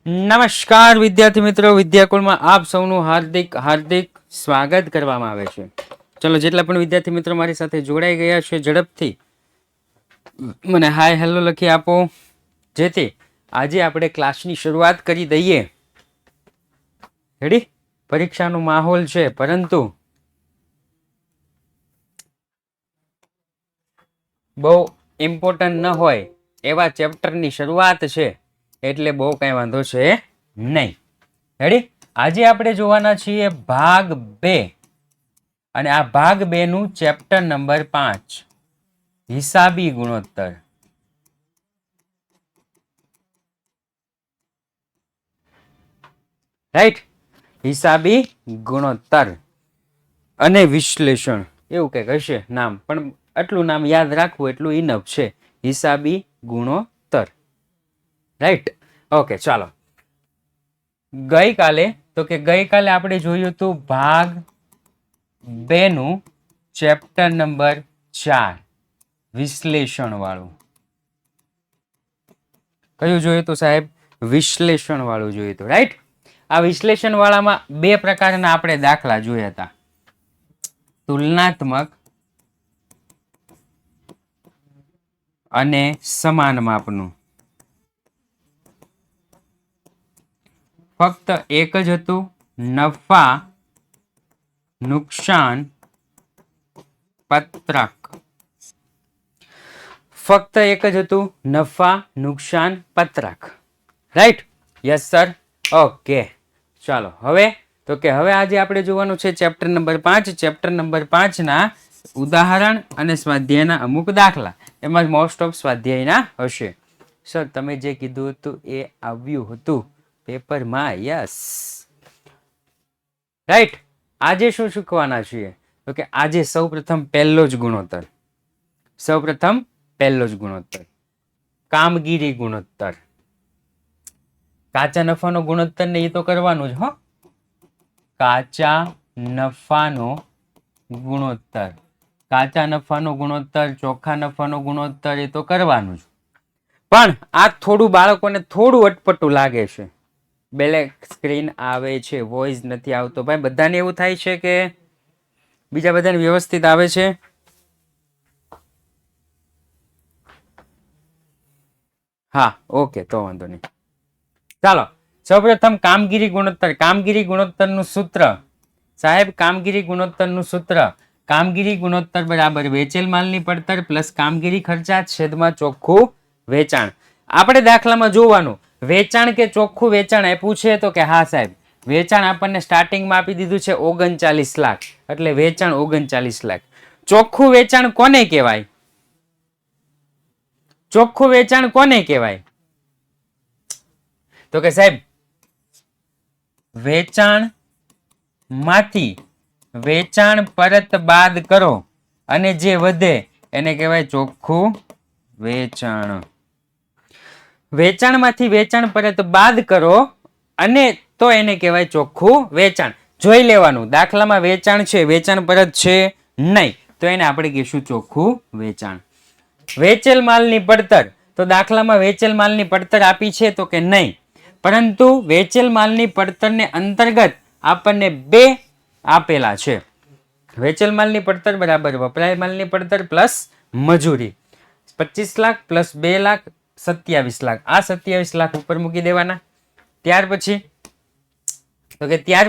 નમસ્કાર વિદ્યાર્થી મિત્રો, વિદ્યાકુળમાં આપ સૌનું હાર્દિક હાર્દિક સ્વાગત કરવામાં આવે છે. ચલો, જેટલા પણ વિદ્યાર્થી મિત્રો મારી સાથે જોડાઈ ગયા છે ઝડપથી મને હાય હેલો લખી આપો, જેથી આજે આપણે ક્લાસની શરૂઆત કરી દઈએ. રેડી? પરીક્ષાનો માહોલ છે, પરંતુ બહુ ઇમ્પોર્ટન્ટ ન હોય એવા ચેપ્ટરની શરૂઆત છે, એટલે બહુ કઈ વાંધો છે નહીં. રેડી? આજે આપણે જોવાના છીએ ભાગ 2, અને આ ભાગ 2 નું ચેપ્ટર નંબર 5, હિસાબી ગુણોત્તર. રાઈટ? હિસાબી ગુણોત્તર અને વિશ્લેષણ, એવું કંઈક હશે નામ, પણ આટલું નામ યાદ રાખવું એટલું ઇનફ છે. હિસાબી ગુણોત્તર. રાઈટ? ઓકે, ચાલો. ગઈકાલે આપણે જોયું હતું ભાગ 2 નું ચેપ્ટર નંબર 4, વિશ્લેષણ વાળું. કયું જોયું હતું સાહેબ? વિશ્લેષણ વાળું જોયું હતું. રાઈટ? આ વિશ્લેષણ વાળામાં 2 પ્રકારના આપણે દાખલા જોયા હતા: તુલનાત્મક અને સમાન માપનું. ફક્ત એક જ હતું, નફા નુકસાન પત્રક. ફક્ત એક જ હતું, નફા નુકસાન પત્રક. રાઈટ? Yes sir. ઓકે, ચાલો. હવે આજે આપણે જોવાનું છે ચેપ્ટર નંબર 5. ચેપ્ટર નંબર 5 ના ઉદાહરણ અને સ્વાધ્યાયના અમુક દાખલા. એમાં મોસ્ટ ઓફ સ્વાધ્યાયના હશે. સર, તમે જે કીધું હતું એ આવ્યું હતું પેપરમાં. યસ. રાઈટ? આજે શું શીખવાના છીએ? તો કે આજે સૌપ્રથમ પહેલો જ ગુણોત્તર, કામગીરી ગુણોત્તર. કાચા નફાનો ગુણોત્તર ને એ તો કરવાનું જ. કાચા નફાનો ગુણોત્તર, કાચા નફાનો ગુણોત્તર, ચોખ્ખા નફાનો ગુણોત્તર એ તો કરવાનું જ. પણ આ થોડું બાળકોને થોડું અટપટું લાગે છે. બ્લેક સ્ક્રીન આવે છે, વોઇસ નથી આવતો. ભાઈ, બધાને એવું થાય છે કે બીજા બધાને વ્યવસ્થિત આવે છે? હા, ઓકે, તો વાંધો નહીં. ચાલો, સૌપ્રથમ કામગીરી ગુણોત્તર. કામગીરી ગુણોત્તરનું સૂત્ર સાહેબ, કામગીરી ગુણોત્તર બરાબર વેચેલ માલની પડતર પ્લસ કામગીરી ખર્ચા છેદમાં ચોખ્ખું વેચાણ. આપણે દાખલામાં જોવાનું, વેચાણ કે ચોખ્ખું વેચાણ આપ્યું છે? તો કે હા સાહેબ, વેચાણ આપણને સ્ટાર્ટિંગમાં આપી દીધું છે 39 લાખ, એટલે વેચાણ 39 લાખ. ચોખ્ખું વેચાણ કોને કહેવાય? ચોખ્ખું વેચાણ કોને કહેવાય? તો કે સાહેબ, વેચાણ માંથી વેચાણ પરત બાદ કરો અને જે વધે એને કહેવાય ચોખ્ખું વેચાણ. વેચાણમાંથી વેચાણ પરત બાદ કરો અને તો એને કહેવાય ચોખ્ખું વેચાણ. જોઈ લેવાનું, દાખલામાં વેચાણ છે, વેચાણ પરત છે નહીં, તો એને આપણે કહીશું ચોખ્ખું વેચાણ. વેચેલ માલની પડતર, તો દાખલામાં વેચેલ માલની પડતર આપી છે? તો કે નહીં, પરંતુ વેચેલ માલની પડતરને અંતર્ગત આપણને 2 આપેલા છે. વેચેલ માલની પડતર બરાબર વપરાયેલ માલની પડતર પ્લસ મજૂરી. 25 લાખ પ્લસ 2 લાખ 27 લાખ. આ 27 લાખ ઉપર મૂકી દેવાના. ત્યાર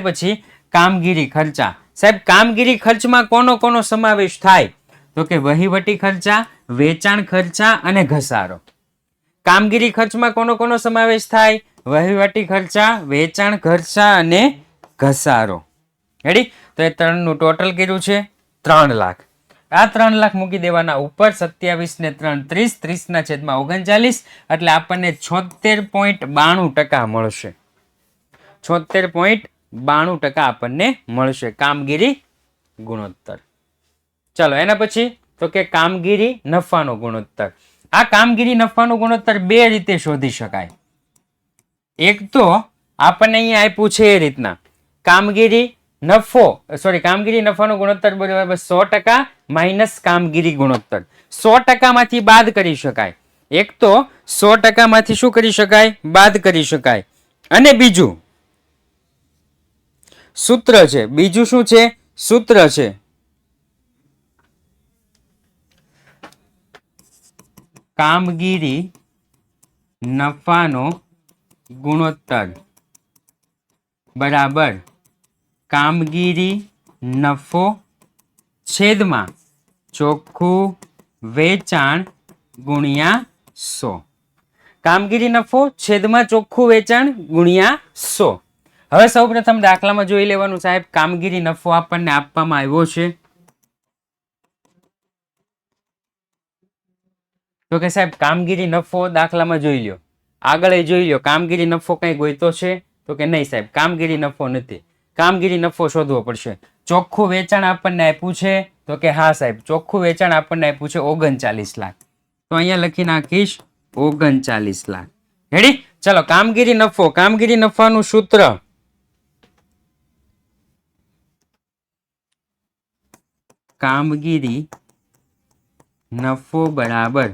પછી કામગીરી ખર્ચા. સાહેબ, કામગીરી ખર્ચમાં કોનો સમાવેશ થાય? તો કે વહીવટી ખર્ચા, વેચાણ ખર્ચા અને ઘસારો. કામગીરી ખર્ચમાં કોનો સમાવેશ થાય? વહીવટી ખર્ચા, વેચાણ ખર્ચા અને ઘસારો. રેડી? તો એ 3 નું ટોટલ કર્યું છે 3 લાખ. આ 3 લાખ મૂકી દેવાના ઉપર. 27 ને 3 30, 30 ના છેદમાં 39, એટલે આપણને 76.92% મળશે. 76.92% આપણને મળશે કામગીરી ગુણોત્તર. ચાલો, એના પછી તો કે કામગીરી નફાનો ગુણોત્તર. આ કામગીરી નફાનો ગુણોત્તર 2 રીતે શોધી શકાય. એક તો આપણને અહીંયા આપ્યું છે એ રીતના, કામગીરી નફાનો ગુણોત્તર બરાબર 100% માઇનસ કામગીરી ગુણોત્તર. 100% માંથી બાદ કરી શકાય. એક તો 100% માંથી શું કરી શકાય? બાદ કરી શકાય. અને બીજું સૂત્ર છે. બીજું શું છે? સૂત્ર છે. કામગીરી નફાનો ગુણોત્તર બરાબર કામગીરી નફો છેદમાં ચોખ્ખું વેચાણ ગુણ્યા 100. કામગીરી નફો છેદમાં ચોખ્ખું વેચાણ ગુણ્યા 100. હવે સૌપ્રથમ દાખલામાં જોઈ લેવાનું સાહેબ, કામગીરી નફો આપણને આપવામાં આવ્યો છે. તો કે સાહેબ કામગીરી નફો દાખલામાં જોઈ લ્યો, આગળ જોઈ લ્યો. કામગીરી નફો કઈ ગોઈતો છે? તો કે નહીં સાહેબ, કામગીરી નફો નથી. કામગીરી નફો શોધવો પડશે. ચોખ્ખું વેચાણ આપણને આપ્યું છે? તો કે હા સાહેબ, ચોખ્ખું વેચાણ આપણને આપ્યું છે 39 લાખ. તો અહીંયા લખી નાખીશ 39 લાખ. રેડી? ચલો, કામગીરી નફો. કામગીરી નફાનું સૂત્ર કામગીરી નફો બરાબર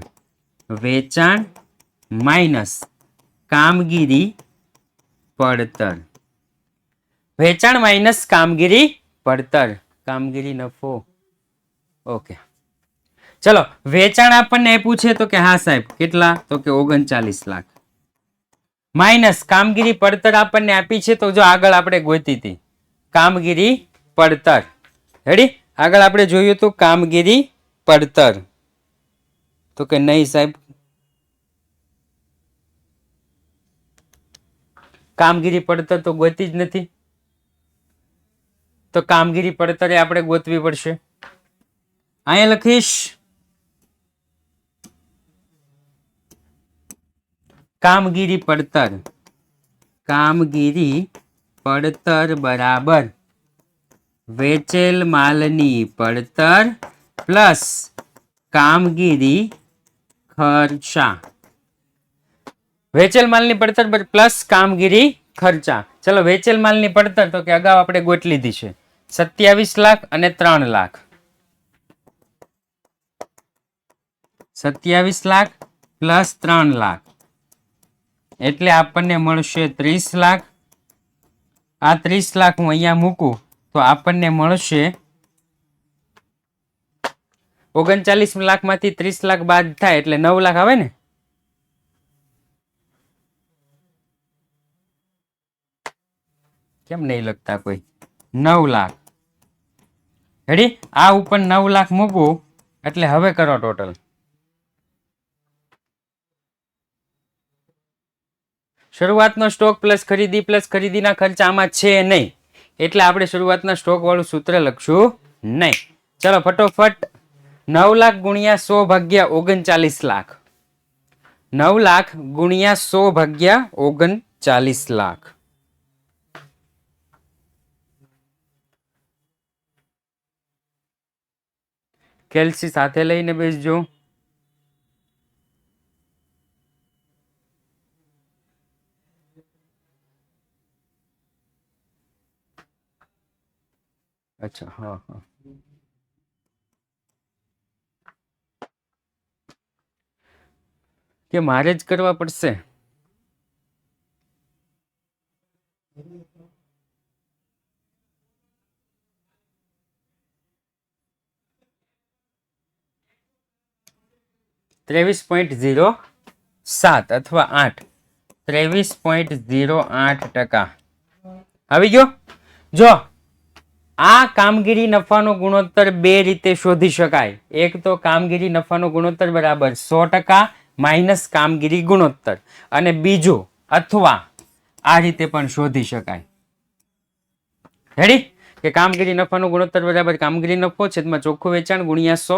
વેચાણ માઇનસ કામગીરી પડતર. વેચાણ માઇનસ કામગીરી પડતર. કામગીરી નફો. ઓકે, ચલો. વેચાણ આપણને આપ્યું છે તો કે હા સાહેબ, કેટલા? તો કે 39 લાખ. માઇનસ કામગીરી પડતર આપણને આપી છે, તો જો આગળ આપણે ગોતી હતી કામગીરી પડતર. રેડી? આગળ આપણે જોયું હતું કામગીરી પડતર. તો કે નહીં સાહેબ, કામગીરી પડતર તો ગોતી જ નથી. તો કામગીરી પડતર આપણે ગોતવી પડશે. અહીંયા લખીશ કામગીરી પડતર. કામગીરી પડતર બરાબર વેચેલ માલની પડતર પ્લસ કામગીરી ખર્ચા. વેચેલ માલની પડતર પ્લસ કામગીરી ખર્ચા. ચલો, વેચેલ માલની પડતર તો કે અગાઉ આપણે ગોત લીધી છે 27 લાખ અને 3 લાખ. 27 લાખ પ્લસ 3 લાખ એટલે આપણને મળશે 30 લાખ. આ 30 લાખ હું અહીંયા મૂકું તો આપણને મળશે 39 લાખમાંથી 30 લાખ બાદ થાય એટલે 9 લાખ આવે ને. કેમ નહીં લખતા કોઈ? 9 લાખ. રેડી? આ ઉપર 9 લાખ મૂકવું એટલે હવે કરો ટોટલ. શરૂઆતનો સ્ટોક પ્લસ ખરીદીના ખર્ચ આમાં છે નહીં, એટલે આપણે શરૂઆતના સ્ટોક વાળું સૂત્ર લખશું નહીં. ચલો ફટોફટ, 9 લાખ ગુણ્યા 100 ભાગ્યા 39 લાખ. 9 લાખ ગુણ્યા 100 ભાગ્યા 39 લાખ. કેલ્સી સાથે લઈને બેસજો. અચ્છા, હા હા, કે મારે જ કરવા પડશે? ,07 અથવા 8. 23.08% આવી ગયો. જો આ કામગીરી નફાનો ગુણોત્તર બે રીતે શોધી શકાય. એક તો કામગીરી નફાનો ગુણોત્તર બરાબર 100% માઇનસ કામગીરી ગુણોત્તર, અને બીજું અથવા આ રીતે પણ શોધી શકાય. રેડી? કે કામગીરી નફાનો ગુણોત્તર બરાબર કામગીરી નફો છેદમાં ચોખ્ખું વેચાણ ગુણ્યા 100.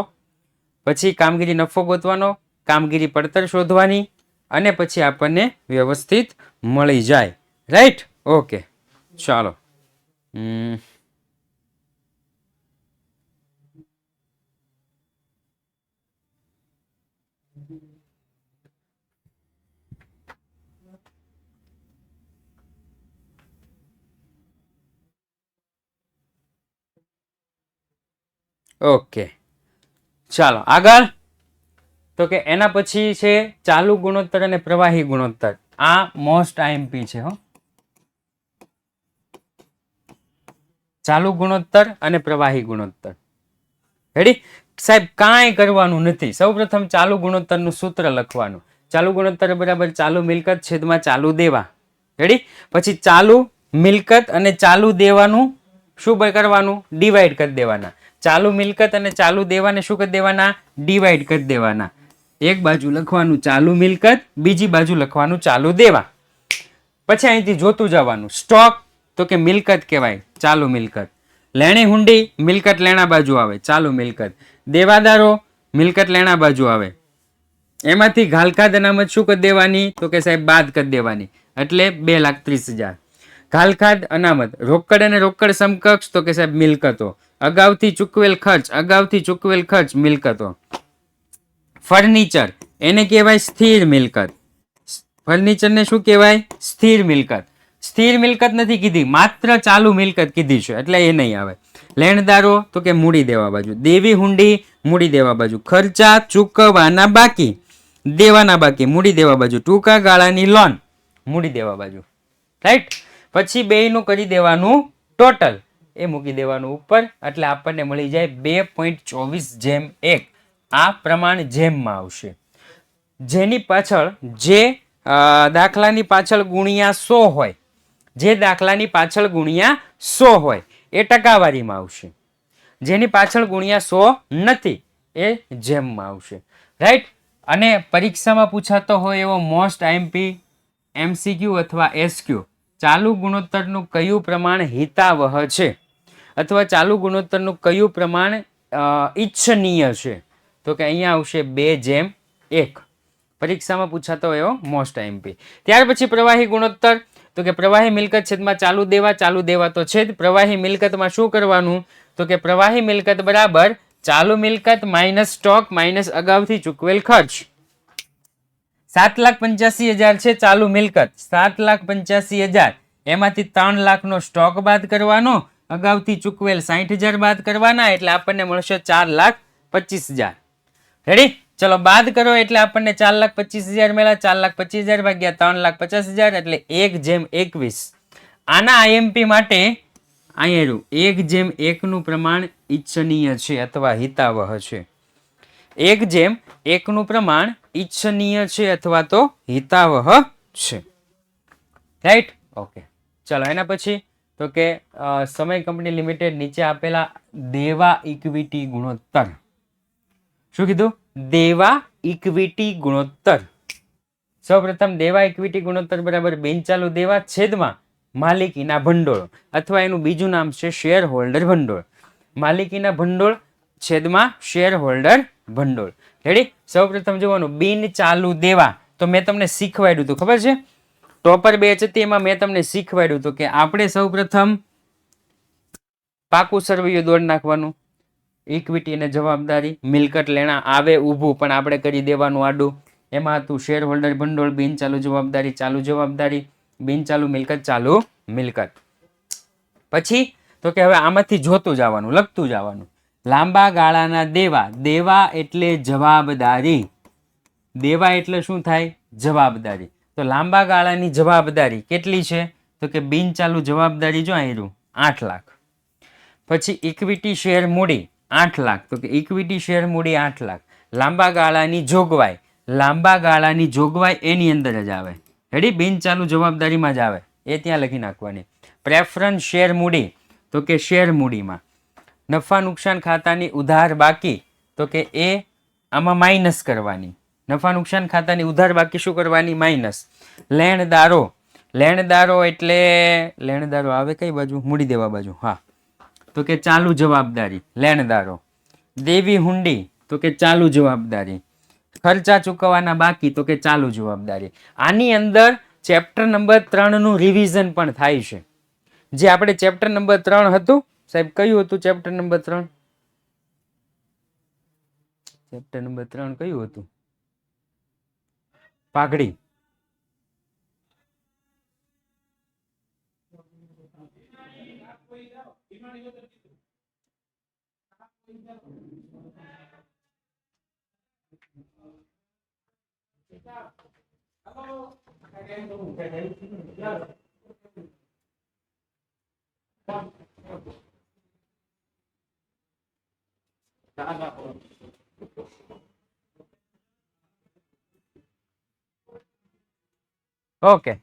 પછી કામગીરી નફો ગોતવાનો, કામગીરી પડતર શોધવાની, અને પછી આપણને વ્યવસ્થિત મળી જાય. રાઈટ? ઓકે, ચાલો. ઓકે, ચાલો આગળ. તો કે એના પછી છે ચાલુ ગુણોત્તર અને પ્રવાહી ગુણોત્તર. આ મોસ્ટ આઈએમપી છે હો. ચાલુ ગુણોત્તર અને પ્રવાહી ગુણોત્તર. રેડી સાહેબ? કાંઈ કરવાનું નથી. સૌપ્રથમ ચાલુ ગુણોત્તરનું સૂત્ર લખવાનું. ચાલુ ગુણોત્તર બરાબર ચાલુ મિલકત છેદમાં ચાલુ દેવા. રેડી? પછી ચાલુ મિલકત અને ચાલુ દેવાનું શું કરવાનું? ડિવાઈડ કરી દેવાના. ચાલુ મિલકત અને ચાલુ દેવાને શું કરી દેવાના? ડિવાઈડ કરી દેવાના. એક બાજુ લખવાનું ચાલુ મિલકત, બીજી બાજુ લખવાનું ચાલુ દેવા. પછી અહીંથી જોતું જવાનું. સ્ટોક તો કે મિલકત કહેવાય, ચાલુ મિલકત. લેણી હુંડી મિલકત લેણા બાજુ આવે, ચાલુ મિલકત. દેવાદારો મિલકત લેણા બાજુ આવે. એમાંથી ઘાલખાદ અનામત શું કરી દેવાની? તો કે સાહેબ બાદ કરી દેવાની. એટલે 2,30,000. ઘાલખાદ અનામત રોકડ અને રોકડ સમકક્ષ તો કે સાહેબ મિલકતો. અગાઉથી ચૂકવેલ ખર્ચ, અગાઉથી ચૂકવેલ ખર્ચ મિલકતો. ફર્નિચર એને કહેવાય સ્થિર મિલકત. ફર્નિચરને શું કહેવાય? સ્થિર મિલકત. સ્થિર મિલકત નથી કીધી, માત્ર ચાલુ મિલકત કીધી છે એટલે એ નહીં આવે. લેણદારો તો કે મૂડી દેવા બાજુ. દેવી હુંડી મૂડી દેવા બાજુ. ખર્ચા ચૂકવવાના બાકી, દેવાના બાકી મૂડી દેવા બાજુ. ટૂંકા ગાળાની લોન મૂડી દેવા બાજુ. રાઈટ? પછી બેયનું કરી દેવાનું ટોટલ, એ મૂકી દેવાનું ઉપર. એટલે આપણને મળી જાય 2.24:1. આ પ્રમાણ જેમમાં આવશે. જેની પાછળ જે દાખલાની પાછળ ગુણ્યા 100 હોય, જે દાખલાની પાછળ ગુણ્યા 100 હોય એ ટકાવારીમાં આવશે. જેની પાછળ ગુણ્યા 100 નથી એ જેમમાં આવશે. રાઈટ? અને પરીક્ષામાં પૂછાતો હોય એવો મોસ્ટ આઈએમપી, એમસીક્યુ અથવા એસક્યુ, ચાલુ ગુણોત્તરનું કયું પ્રમાણ હિતાવહ છે અથવા ચાલુ ગુણોત્તરનું કયું પ્રમાણ ઈચ્છનીય છે? તો કે અહીંયા આવશે 2:1. પરીક્ષામાં પૂછાતો એવો મોસ્ટ આઈએમપી. ત્યાર પછી પ્રવાહી ગુણોત્તર તો કે પ્રવાહી મિલકત છેદમાં ચાલુ દેવા. ચાલુ દેવા તો છે જ. પ્રવાહી મિલકતમાં શું કરવાનું? તો કે પ્રવાહી મિલકત બરાબર ચાલુ મિલકત માઇનસ સ્ટોક માઇનસ અગાઉથી ચૂકવેલ ખર્ચ. 7,85,000 છે ચાલુ મિલકત. 7,85,000 એમાંથી 3 લાખનો સ્ટોક બાદ કરવાનો, અગાઉથી ચૂકવેલ 60,000 બાદ કરવાના, એટલે આપણને મળશે 4,25,000. રેડી? ચલો બાદ કરો એટલે આપણને 4,25,000 મળ્યા. 4,25,000 ભાગ્યા 3,50,000 એટલે 1:21. આના આઈએમપી માટે અહીંયા 1:1 નું પ્રમાણ ઈચ્છનીય છે અથવા હિતાવહ છે. 1:1 નું પ્રમાણ ઈચ્છનીય છે અથવા તો હિતાવહ છે. રાઈટ? ઓકે. ચલો એના પછી તો કે સમય કંપની લિમિટેડ નીચે આપેલા દેવા ઇક્વિટી ગુણોત્તર. શું કીધું? દેવા ઇક્વિટી ગુણોત્તર. સૌપ્રથમ દેવા ઇક્વિટી ગુણોત્તર બરાબર બિનચાલુ દેવા છેદમાં માલિકીના ભંડોળ, અથવા એનું બીજું નામ છે શેર હોલ્ડર ભંડોળ. માલિકીના ભંડોળ છેદમાં શેર હોલ્ડર ભંડોળ. રેડી? સૌપ્રથમ જોવાનું બિન ચાલુ દેવા. તો મેં તમને શીખવાડ્યું હતું, ખબર છે? ટોપર બેચ હતી એમાં મેં તમને શીખવાડ્યું હતું કે આપણે સૌપ્રથમ પાકું સરવૈયું દોડ નાખવાનું. ઇક્વિટી અને જવાબદારી, મિલકત લેણા આવે ઊભું પણ આપણે કરી દેવાનું આડું. એમાં હતું શેર હોલ્ડર ભંડોળ, બિનચાલુ જવાબદારી, ચાલુ જવાબદારી, બિનચાલુ મિલકત, ચાલુ મિલકત. પછી તો કે હવે આમાંથી જોતું જવાનું, લખતું જવાનું. લાંબા ગાળાના દેવા. દેવા એટલે જવાબદારી. દેવા એટલે શું થાય? જવાબદારી. તો લાંબા ગાળાની જવાબદારી કેટલી છે? તો કે બિનચાલુ જવાબદારી જો અહીં 8 લાખ. પછી ઇક્વિટી શેર મૂડી 8 લાખ. તો કે ઇક્વિટી શેર મૂડી 8 લાખ. લાંબા ગાળાની જોગવાઈ, લાંબા ગાળાની જોગવાઈ એની અંદર જ આવે. રેડી? બિનચાલુ જવાબદારીમાં જ આવે, એ ત્યાં લખી નાખવાની. પ્રેફરન્સ શેર મૂડી તો કે શેર મૂડીમાં. નફા નુકસાન ખાતાની ઉધાર બાકી તો કે એ આમાં માઇનસ કરવાની. નફા નુકસાન ખાતાની ઉધાર બાકી શું કરવાની? માઇનસ. લેણદારો, લેણદારો એટલે લેણદારો આવે કઈ બાજુ? મૂડી દેવા બાજુ. હા, તો કે ચાલુ જવાબદારી લેણદારો. દેવી હુંડી તો કે ચાલુ જવાબદારી. ખર્ચા ચૂકવવાના બાકી તો કે ચાલુ જવાબદારી. આની અંદર ચેપ્ટર નંબર 3 નું રિવિઝન પણ થાય છે. જે આપણે ચેપ્ટર નંબર 3 હતું સાહેબ, કયું હતું ચેપ્ટર નંબર 3? ચેપ્ટર નંબર 3 કયું હતું? પાઘડી. ઓકે,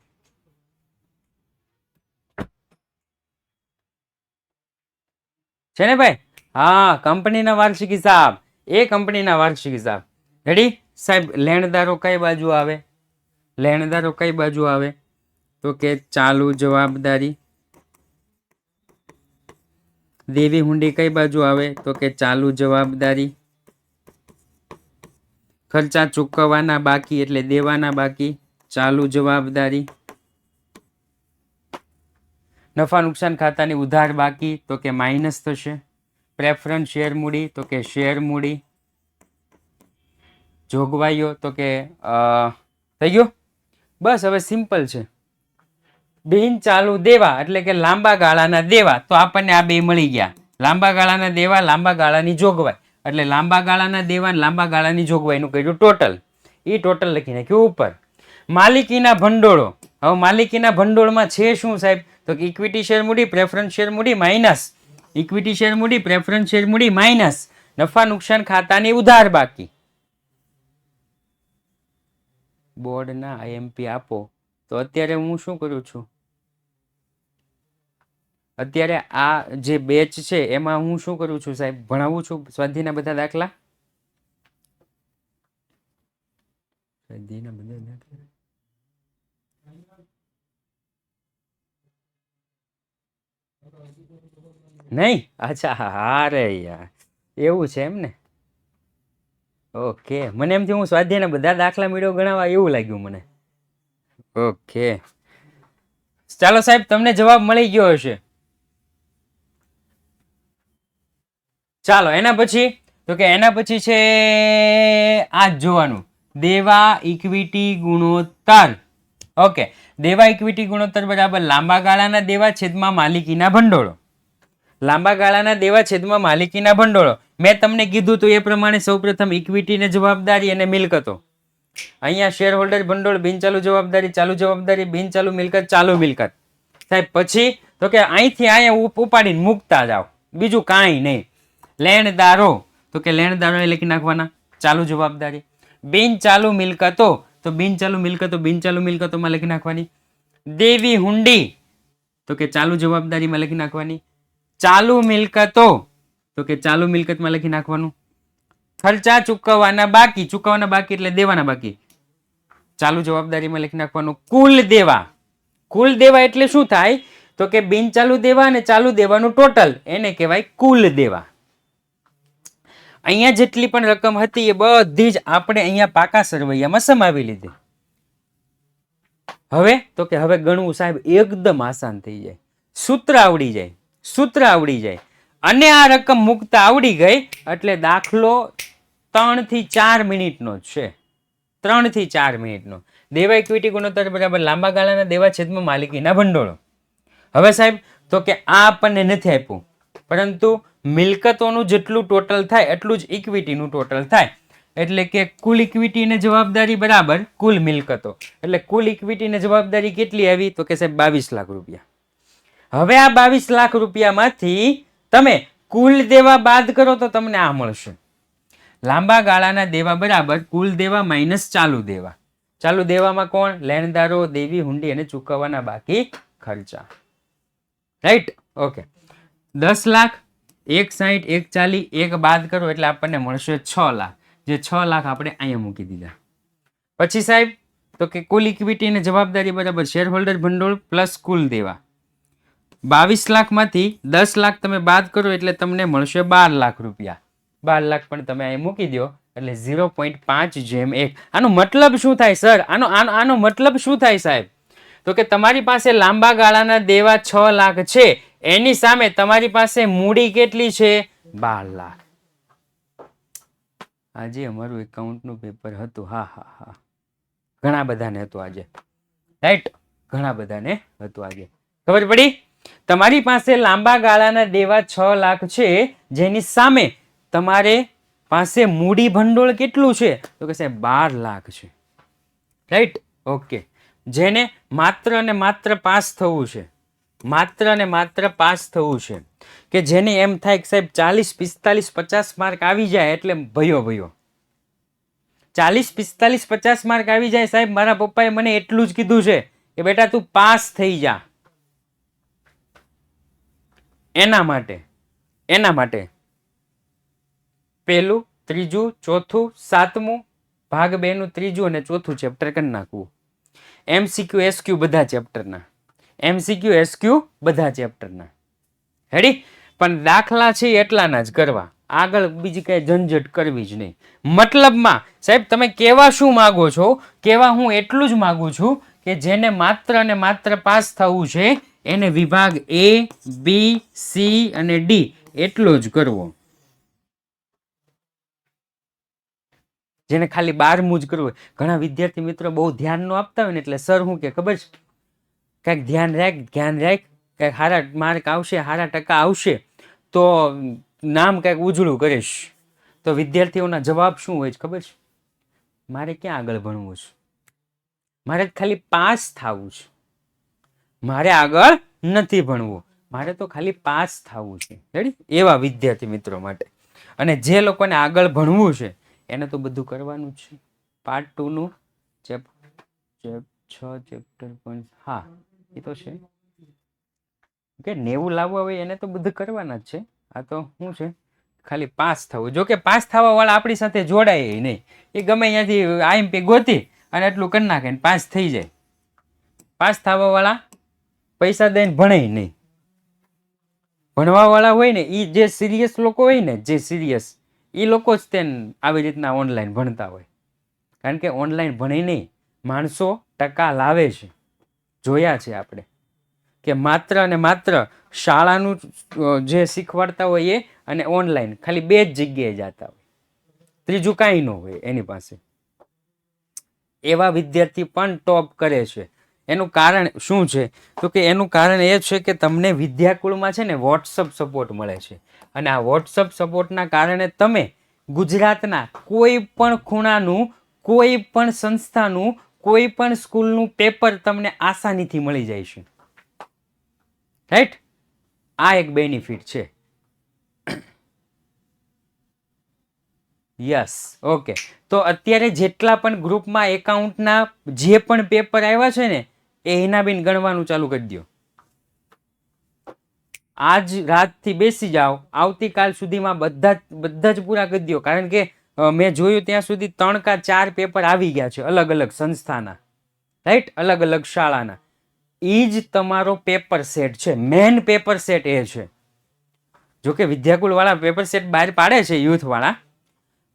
છે ને ભાઈ? હા, કંપનીના વાર્ષિક હિસાબ, એ કંપનીના વાર્ષિક હિસાબ. રેડી સાહેબ? લેણદારો કઈ બાજુ આવે? લેણદારો કઈ બાજુ આવે? તો કે ચાલુ જવાબદારી. દેવી હુંડી કઈ બાજુ આવે? તો કે ચાલુ જવાબદારી. ખર્ચા ચૂકવવાના બાકી એટલે દેવાના બાકી, ચાલુ જવાબદારી. નફા નુકસાન ખાતાની ઉધાર બાકી તો કે માઇનસ થશે. પ્રેફરન્સ શેર મૂડી તો કે શેર મૂડી. જોગવાઈઓ તો કે થઈ ગયું. બસ હવે સિમ્પલ છે. બિન ચાલુ દેવા એટલે કે લાંબા ગાળાના દેવા, તો આપણને આ બે મળી ગયા. લાંબા ગાળાના દેવા, લાંબા ગાળાની જોગવાઈ. એટલે લાંબા ગાળાના દેવા, લાંબા ગાળાની જોગવાઈનું કર્યું ટોટલ. એ ટોટલ લખી નાખ્યું ઉપર. માલિકીના ભંડોળો. હવે માલિકીના ભંડોળમાં છે શું સાહેબ? તો ઇક્વિટી શેર મૂડી, પ્રેફરન્સ શેર મૂડી માઇનસ ઇક્વિટી શેર મૂડી, પ્રેફરન્સ શેર મૂડી માઇનસ નફા નુકસાન ખાતાની ઉધાર બાકી. બોર્ડના આઈએમપી આપો. તો અત્યારે હું શું કરું છું? અત્યારે આ જે બેચ છે એમાં હું શું કરું છું સાહેબ? ભણાવું છું સ્વાધ્યાયના બધા દાખલા. સ્વાધ્યાયના બધા દાખલા નહીં? અચ્છા, હા રે યાર, એવું છે એમ ને? ઓકે, મને એમથી હું સ્વાધ્યાયના બધા દાખલા મેળવ્યો ગણાવવા એવું લાગ્યું મને. ઓકે, ચાલો સાહેબ, તમને જવાબ મળી ગયો હશે. ચાલો એના પછી, તો કે એના પછી છે આ જ જોવાનું, દેવા ઇક્વિટી ગુણોત્તર. ઓકે, દેવા ઇક્વિટી ગુણોત્તર બરાબર લાંબા ગાળાના દેવા છેદમાં માલિકીના ભંડોળો. લાંબા ગાળાના દેવા છેદમાં માલિકીના ભંડોળો. મેં તમને કીધું તો એ પ્રમાણે સૌપ્રથમ ઇક્વિટીને જવાબદારી અને મિલકતો. અહીંયા શેર હોલ્ડર ભંડોળ, બિનચાલુ જવાબદારી, ચાલુ જવાબદારી, બિનચાલુ મિલકત, ચાલુ મિલકત. સાહેબ પછી તો કે અહીંથી અહીંયા ઉપાડીને મૂકતા જાઓ, બીજું કાંઈ નહીં. લેણદારો, તો કે લેણદારો લખી નાખવાના, ચાલુ જવાબદારી. બિનચાલુ મિલકતો, તો બિનચાલુ મિલકતો બિનચાલુ મિલકતોમાં લખી નાખવાની. દેવી હુંડી, તો કે ચાલુ જવાબદારીમાં લખી નાખવાની. ચાલુ મિલકતો, તો કે ચાલુ મિલકતમાં લખી નાખવાનું. ખર્ચા ચૂકવવાના બાકી, ચૂકવવાના બાકી એટલે દેવાના બાકી, ચાલુ જવાબદારીમાં લખી નાખવાનું. કુલ દેવા, કુલ દેવા એટલે શું થાય? તો કે બિનચાલુ દેવા અને ચાલુ દેવાનું ટોટલ, એને કહેવાય કુલ દેવા. અહીંયા જેટલી પણ રકમ હતી એ બધી જ આપણે અહીંયા પાકા સરવૈયામાં સમાવી લીધી. હવે તો કે હવે ગણવું સાહેબ એકદમ આસાન થઈ જાય. સૂત્ર આવડી જાય, સૂત્ર આવડી જાય અને આ રકમ મુકતા આવડી ગઈ એટલે દાખલો 3 થી 4 મિનિટનો જ છે. 3 થી 4 મિનિટનો. દેવા ઇક્વિટી ગુણોત્તર બરાબર લાંબા ગાળાના દેવા છેદમાં માલિકીના ભંડોળો. હવે સાહેબ તો કે આ આપણને નથી આપ્યું, પરંતુ મિલકતોનું જેટલું ટોટલ થાય એટલું જ ઇક્વિટીનું ટોટલ થાય. એટલે કે કુલ ઇક્વિટી ને જવાબદારી બરાબર કુલ મિલકતો. એટલે કુલ ઇક્વિટી ને જવાબદારી કેટલી આવી? તો કે સાહેબ 22 લાખ રૂપિયા. હવે આ 22 લાખ રૂપિયામાંથી તમે કુલ દેવા બાદ કરો તો તમને આ મળશે. લાંબા ગાળાના દેવા બરાબર કુલ દેવા માઇનસ ચાલુ દેવા. ચાલુ દેવામાં કોણ? લેણદારો, દેવી હુંડી અને ચૂકવવાના બાકી ખર્ચા. રાઈટ? ઓકે, 10 લાખ, 160, 140, 1 બાદ કરો એટલે આપણને મળશે 6 લાખ. જે 6 લાખ આપણે અહીંયા મૂકી દીધા. પછી સાહેબ તો કે કુલ ઇક્વિટી અને જવાબદારી બરાબર શેર હોલ્ડર ભંડોળ પ્લસ કુલ દેવા. 22 લાખમાંથી 10 લાખ તમે બાદ કરો એટલે તમને મળશે 12 લાખ રૂપિયા. 12 લાખ પણ તમે અહીં મૂકી દો એટલે 0.5:1. આનો મતલબ શું થાય સર? આનો મતલબ શું થાય સાહેબ? તો કે તમારી પાસે લાંબા ગાળાના દેવા 6 લાખ છે, એની સામે તમારી પાસે મૂડી કેટલી છે? 12 લાખ. આજે અમારું એકાઉન્ટનું પેપર હતું. હા, ઘણા બધાને હતું આજે. રાઈટ? ઘણા બધાને હતું આજે. ખબર પડી? તમારી પાસે લાંબા ગાળાના દેવા 6 લાખ છે, જેની સામે તમારે પાસે મૂડી ભંડોળ કેટલું છે? તો કે સાહેબ 12 લાખ છે. રાઈટ? ઓકે, જેને માત્ર અને માત્ર પાસ થવું છે. માત્ર ને માત્ર પાસ થવું છે. કે જેને એમ થાય કે સાહેબ 40, 45, 50 માર્ક આવી જાય એટલે ભયો ભયો. 40, 45, 50 માર્ક આવી જાય સાહેબ, મારા પપ્પાએ મને એટલું જ કીધું છે કે બેટા તું પાસ થઈ જા. એના માટે પહેલું, ત્રીજું, ચોથું, સાતમું, ભાગ 2 નું ત્રીજું અને ચોથું ચેપ્ટર કરી નાખવું. MCQ SQ બધા ચેપ્ટરના. MCQ SQ બધા ચેપ્ટરના. હેડી? પણ દાખલા છે એટલાના જ કરવા, આગળ બીજી કઈ ઝંઝટ કરવી જ નહીં. મતલબમાં સાહેબ તમે કેવા શું માગો છો? કેવા હું એટલું જ માગું છું કે જેને માત્ર અને માત્ર પાસ થવું છે એને વિભાગ A, B, C અને D એટલો જ કરવો. જેને ખાલી 12મું જ કરવું. ઘણા વિદ્યાર્થી મિત્રો બહુ ધ્યાન ન આપતા હોય ને એટલે સર શું કે ખબર છે, કંઈક ધ્યાન રાખ, કંઈક સારા માર્ક આવશે, સારા ટકા આવશે તો નામ કંઈક ઉજળું કરીશ. તો વિદ્યાર્થીઓના જવાબ શું હોય છે ખબર છે? મારે ક્યાં આગળ ભણવું છે, મારે ખાલી પાસ થવું છે, મારે આગળ નથી ભણવું, મારે તો ખાલી પાસ થવું છે. રેડી? એવા વિદ્યાર્થી મિત્રો માટે. અને જે લોકોને આગળ ભણવું છે એને તો બધું કરવાનું જ છે. પાર્ટ 2 નું 6 ચેપ્ટર પણ હા એ તો છે કે 90 લાવવા હોય એને તો બધું કરવાના જ છે. આ તો શું છે, ખાલી પાસ થવું. જો કે પાસ થવા વાળા આપણી સાથે જોડાય નહીં, એ ગમે અહીંયાથી IMP ગોતી અને એટલું કરી નાખે ને પાસ થઈ જાય. પાસ થવા વાળા પૈસા દઈને ભણે નહીં. ભણવા વાળા હોય ને એ જે સિરિયસ લોકો હોય ને, જે સિરિયસ એ લોકો જ તેને આવી રીતના ઓનલાઈન ભણતા હોય. કારણ કે ઓનલાઈન ભણે નહીં, માણસો ટકા લાવે છે. જોયા છે આપણે કે માત્ર અને માત્ર શાળાનું જે શીખવાડતા હોય એ અને ઓનલાઈન ખાલી 2 જ જગ્યાએ જતા હોય, ત્રીજું કાંઈ ન હોય એની પાસે. એવા વિદ્યાર્થી પણ ટોપ કરે છે. એનું કારણ શું છે? તો કે એનું કારણ એ છે કે તમને વિદ્યાકુળમાં છે ને વોટ્સઅપ સપોર્ટ મળે છે. અને આ વોટ્સઅપ સપોર્ટના કારણે તમે ગુજરાતના કોઈ પણ ખૂણાનું, કોઈ પણ સંસ્થાનું, કોઈ પણ સ્કૂલનું પેપર તમને આસાનીથી મળી જાય છે. રાઈટ? આ એક બેનિફિટ છે. Yes, okay. તો અત્યારે જેટલા પણ ગ્રુપમાં એકાઉન્ટના જે પણ પેપર આવ્યા છે ને એ હિનાબેન ગણવાનું ચાલુ કરી દો. આજ રાતથી બેસી જાઓ, આવતીકાલ સુધીમાં બધા જ પૂરા કરી દો. કારણ કે મેં જોયું ત્યાં સુધી 3 કે 4 પેપર આવી ગયા છે અલગ અલગ સંસ્થાના. રાઈટ? અલગ અલગ શાળાના. એ જ તમારો પેપર સેટ છે. મેન પેપર સેટ એ છે. જોકે વિદ્યાકુલ વાળા પેપર સેટ બહાર પાડે છે, યુથ વાળા,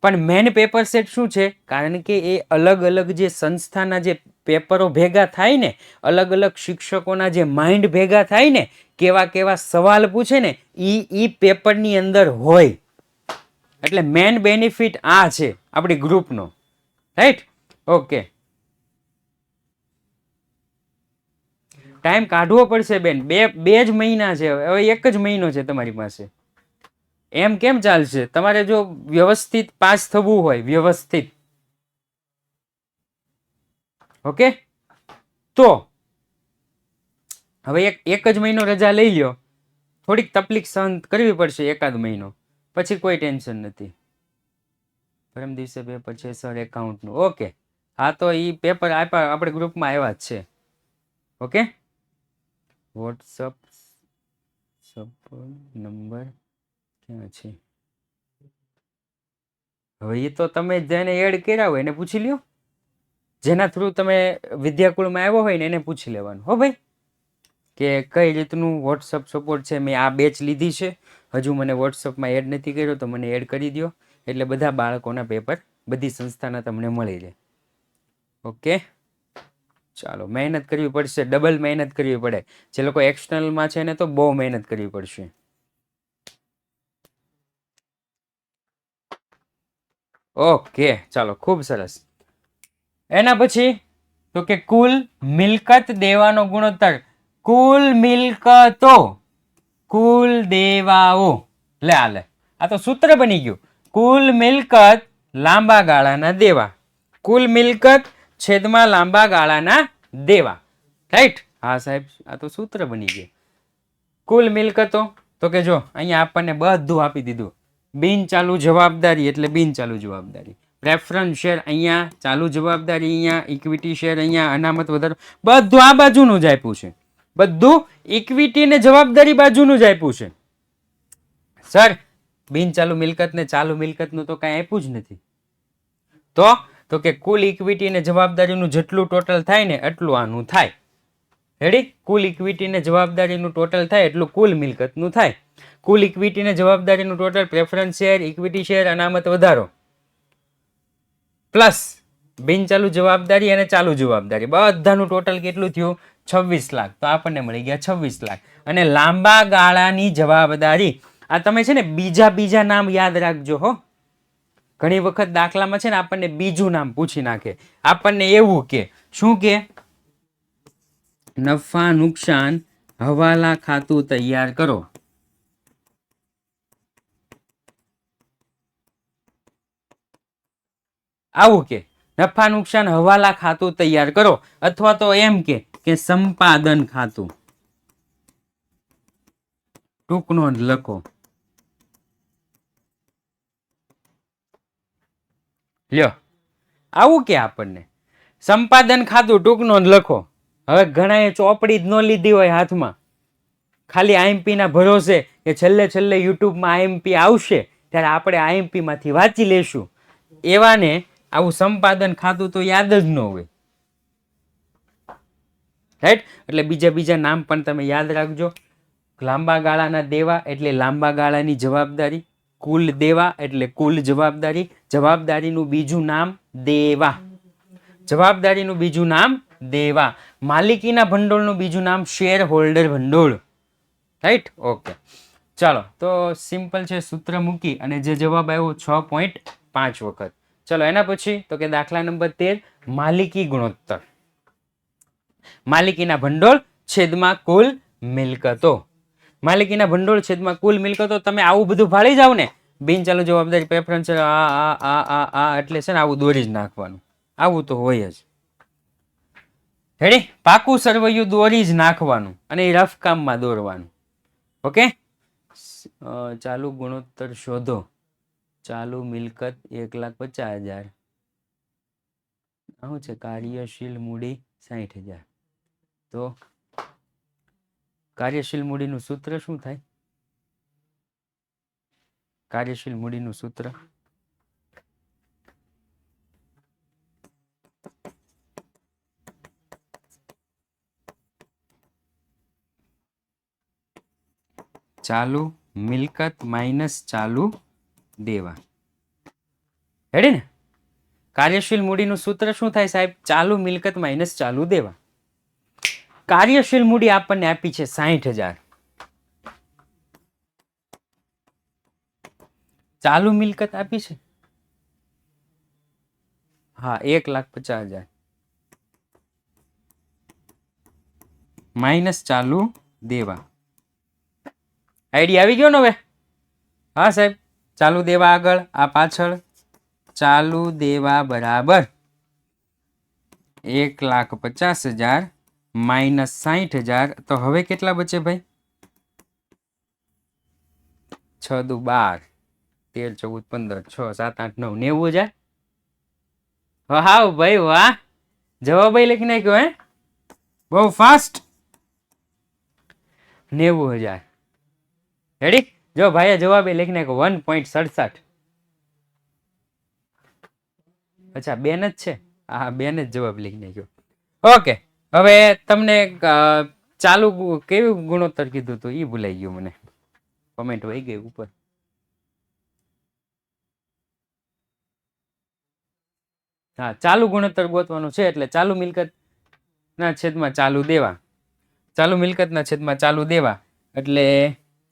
પણ મેન પેપર સેટ શું છે? કારણ કે એ અલગ અલગ જે સંસ્થાના જે પેપરો ભેગા થાય ને, અલગ અલગ શિક્ષકોના જે માઇન્ડ ભેગા થાય ને, કેવા કેવા સવાલ પૂછે ને, ઈ પેપરની અંદર હોય. એટલે મેન બેનિફિટ આ છે આપણી ગ્રુપનો. રાઈટ? ઓકે. ટાઈમ કાઢવો પડશે બેન. બે જ મહિના છે, હવે 1 જ મહિનો છે તમારી પાસે. એમ કેમ ચાલશે? તમારે જો વ્યવસ્થિત પાસ થવું હોય, વ્યવસ્થિત, ઓકે, તો હવે એક જ મહિનો રજા લઈ લ્યો. થોડીક તકલીફ સહન કરવી પડશે 1 મહિનો, પછી કોઈ ટેન્શન નથી. પરમ દિવસે પેપર છે સર એકાઉન્ટનું. ઓકે, હા તો એ પેપર આપ્યા આપણે ગ્રુપમાં આવ્યા જ છે. ઓકે, વોટ્સઅપ સપોર્ટ નંબર ક્યાં છે? હવે એ તો તમે જેને એડ કર્યા હોય એને પૂછી લ્યો. જેના થ્રુ તમે વિદ્યાકુળમાં આવ્યો હોય ને એને પૂછી લેવાનું. હો ભાઈ, કે કઈ રીતનું વોટ્સઅપ સપોર્ટ છે. મેં આ બેચ લીધી છે, હજુ મને વોટ્સઅપમાં એડ નથી કર્યો તો મને એડ કરી દો. એટલે બધા બાળકોના પેપર બધી સંસ્થાના તમને મળી રહે. ઓકે, ચાલો, મહેનત કરવી પડશે, ડબલ મહેનત કરવી પડે. જે લોકો એક્સટર્નલમાં છે એને તો બહુ મહેનત કરવી પડશે. ઓકે, ચાલો, ખૂબ સરસ. એના પછી તો કે કુલ મિલકત દેવાનો ગુણોત્તર. કુલ મિલકતો, કુલ દેવાઓ. લે આ તો સૂત્ર બની ગયું. કુલ મિલકત લાંબા ગાળાના દેવા. કુલ મિલકત છેદમાં લાંબા ગાળાના દેવા. રાઈટ? હા સાહેબ, આ તો સૂત્ર બની ગયું. કુલ મિલકતો તો કે જો અહીંયા આપણને બધું આપી દીધું. બિન ચાલુ જવાબદારી એટલે બિન ચાલુ જવાબદારી, પ્રેફરન્સ શેર અહીંયા, ચાલુ જવાબદારી અહીંયા, ઇક્વિટી શેર અહીંયા, અનામત વધારો, બધું આ બાજુનું જ આપ્યું છે. બધું ઇક્વિટી ને જવાબદારી બાજુનું જ આપ્યું છે. સર બિન ચાલુ મિલકત ને ચાલુ મિલકતનું તો કાંઈ આપ્યું જ નથી. તો કે કુલ ઇક્વિટી ને જવાબદારીનું જેટલું ટોટલ થાય ને એટલું આનું થાય. રેડી? કુલ ઇક્વિટી ને જવાબદારીનું ટોટલ થાય એટલું કુલ મિલકતનું થાય. કુલ ઇક્વિટી ને જવાબદારીનું total preference share, equity share, અનામત વધારો પ્લસ બિનચાલુ જવાબદારી અને ચાલુ જવાબદારી બધાનું ટોટલ કેટલું થયું? 26 લાખ. તો આપણને મળી ગયા 26 લાખ. અને લાંબા ગાળાની જવાબદારી, આ તમે છે ને બીજા નામ યાદ રાખજો હો. ઘણી વખત દાખલામાં છે ને આપણને બીજું નામ પૂછી નાખે. આપણને એવું કે શું કે નફા નુકસાન હવાલા ખાતું તૈયાર કરો. આવું કે નફા નુકસાન હવાલા ખાતું તૈયાર કરો, અથવા તો એમ કે સંપાદન ખાતું, ટૂંક નોંધ લખો. લ્યો આવું કે આપણને સંપાદન ખાતું ટૂંક નોંધ લખો. હવે ઘણાએ ચોપડી જ ન લીધી હોય હાથમાં, ખાલી આઈએમપી ના ભરોસે કે છેલ્લે યુટ્યુબમાં આઈએમપી આવશે ત્યારે આપણે આઈએમપી માંથી વાંચી લેશું, એવાને આવું સંપાદન ખાતું તો યાદ જ ન હોય. રાઈટ? એટલે બીજા નામ પણ તમે યાદ રાખજો. લાંબા ગાળાના દેવા એટલે લાંબા ગાળાની જવાબદારી, કુલ દેવા એટલે કુલ જવાબદારી, જવાબદારીનું બીજું નામ દેવા, જવાબદારીનું બીજું નામ દેવા, માલિકીના ભંડોળનું બીજું નામ શેર હોલ્ડર ભંડોળ. રાઈટ? ઓકે, ચાલો તો સિમ્પલ છે, સૂત્ર મૂકી અને જે જવાબ આવ્યો 6.5 વખત. ચલો એના પછી તો કે દાખલા નંબર 13 માલિકી ગુણોત્તર. માલિકીના ભંડોળ છેદમાં કુલ મિલકતો. માલિકીના ભંડોળ છેદમાં કુલ મિલકતો. તમે આવું બધું ભાળી જાવ ને, બિનચાલુ જવાબદારી, પ્રેફરન્સ એટલે છે ને આવું દોરી જ નાખવાનું. આવું તો હોય જ. રેડી? પાકું સરવૈયું દોરી જ નાખવાનું અને એ રફ કામમાં દોરવાનું. ઓકે, ચાલુ ગુણોત્તર શોધો. ચાલુ મિલકત 1,50,000, શું છે? કાર્યશીલ મૂડી 60,000. તો કાર્યશીલ મૂડીનું સૂત્ર શું થાય? કાર્યશીલ મૂડીનું સૂત્ર ચાલુ મિલકત માઇનસ ચાલુ દેવા. રેડી ને? કાર્યશીલ મૂડીનું સૂત્ર શું થાય સાહેબ? ચાલુ મિલકત માઇનસ ચાલુ દેવા. કાર્યશીલ મૂડી આપણને આપી છે 60,000. ચાલુ મિલકત આપી છે હા 1,50,000 માઇનસ ચાલુ દેવા. આઈડિયા આવી ગયો ને હવે? હા સાહેબ, ચાલુ દેવા આગળ, આ પાછળ. ચાલુ દેવા બરાબર 1,50,000 માઇનસ 60,000. તો હવે કેટલા બચે ભાઈ? 6 દુ 12, 13 14 15 6 7 8 9 90,000. વાહ ભાઈ વાહ, જવાબ લખી નાખ્યો હે, બહુ ફાસ્ટ. 90,000. રેડી? જો ભાઈએ જવાબ લખી નાખ્યો 1.67. અચ્છા બેન જ છે, હા બેન જ જવાબ લખી નાખ્યો. ઓકે, હવે તમને ચાલુ કેવું ગુણોત્તર કીધું હતું એ ભૂલાઈ ગયું મને, કમેન્ટ વહી ગઈ ઉપર. હા, ચાલુ ગુણોત્તર ગોતવાનું છે એટલે ચાલુ મિલકત ના છેદમાં ચાલુ દેવા, ચાલુ મિલકત ના છેદમાં ચાલુ દેવા એટલે